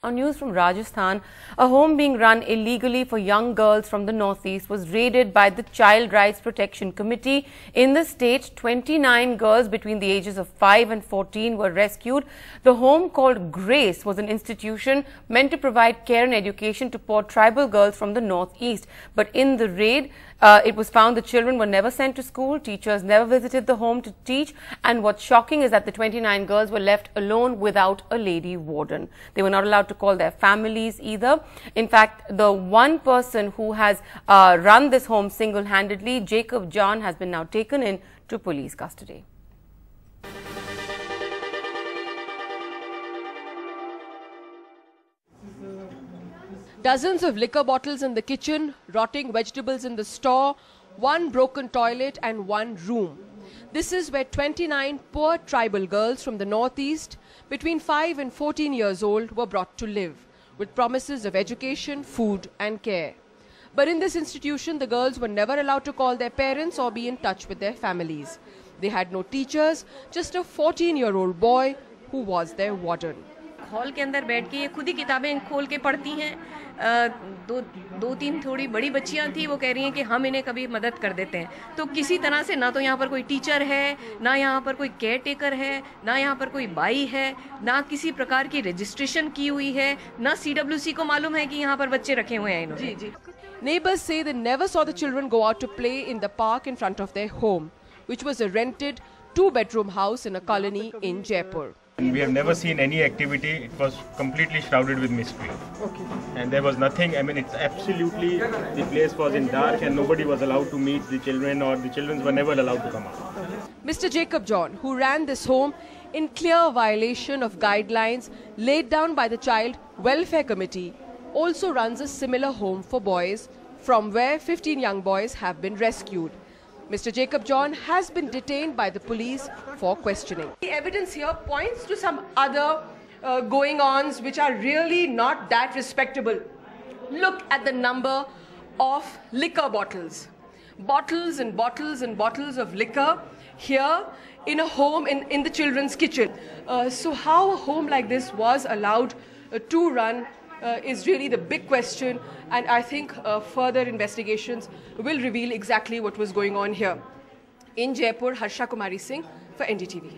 Our news from Rajasthan. A home being run illegally for young girls from the northeast was raided by the Child Rights Protection Committee. In the state, 29 girls between the ages of 5 and 14 were rescued. The home, called Grace, was an institution meant to provide care and education to poor tribal girls from the northeast. But in the raid, it was found the children were never sent to school, teachers never visited the home to teach, and what's shocking is that the 29 girls were left alone without a lady warden. They were not allowed to call their families either. In fact, the one person who has run this home single-handedly, Jacob John, has been now taken into police custody. Dozens of liquor bottles in the kitchen, rotting vegetables in the store, one broken toilet and one room. This is where 29 poor tribal girls from the northeast, between 5 and 14 years old, were brought to live, with promises of education, food and care. But in this institution, the girls were never allowed to call their parents or be in touch with their families. They had no teachers, just a 14-year-old boy who was their warden. Hall के अंदर बैठ के ये खुद ही किताबें खोल के पढ़ती हैं। दो तीन थोड़ी बड़ी बच्चियां थी, वो कह रही हैं कि हम इन्हें कभी मदद कर देते हैं। तो किसी तरह से ना तो यहाँ पर कोई टीचर है, ना यहाँ पर कोई केयर टेकर है, ना यहाँ पर कोई बाई है, ना किसी प्रकार की रजिस्ट्रेशन की हुई है, ना CWC को मालूम है कि यहाँ पर बच्चे रखे हुए हैं इन्होंने। जी। Neighbors say they never saw the children go out to play in the park in front of their home, which was a rented 2-bedroom house in a colony in Jaipur. We have never seen any activity. It was completely shrouded with mystery. Okay. And there was nothing. I mean, it's absolutely, the place was in dark and nobody was allowed to meet the children, or the children were never allowed to come out. Mr. Jacob John, who ran this home in clear violation of guidelines laid down by the Child Welfare Committee, also runs a similar home for boys, from where 15 young boys have been rescued. Mr. Jacob John has been detained by the police for questioning. The evidence here points to some other going-ons which are really not that respectable. Look at the number of liquor bottles. Bottles and bottles and bottles of liquor here in a home in the children's kitchen. So how a home like this was allowed to run is really the big question, and I think further investigations will reveal exactly what was going on here. In Jaipur, Harsha Kumari Singh for NDTV.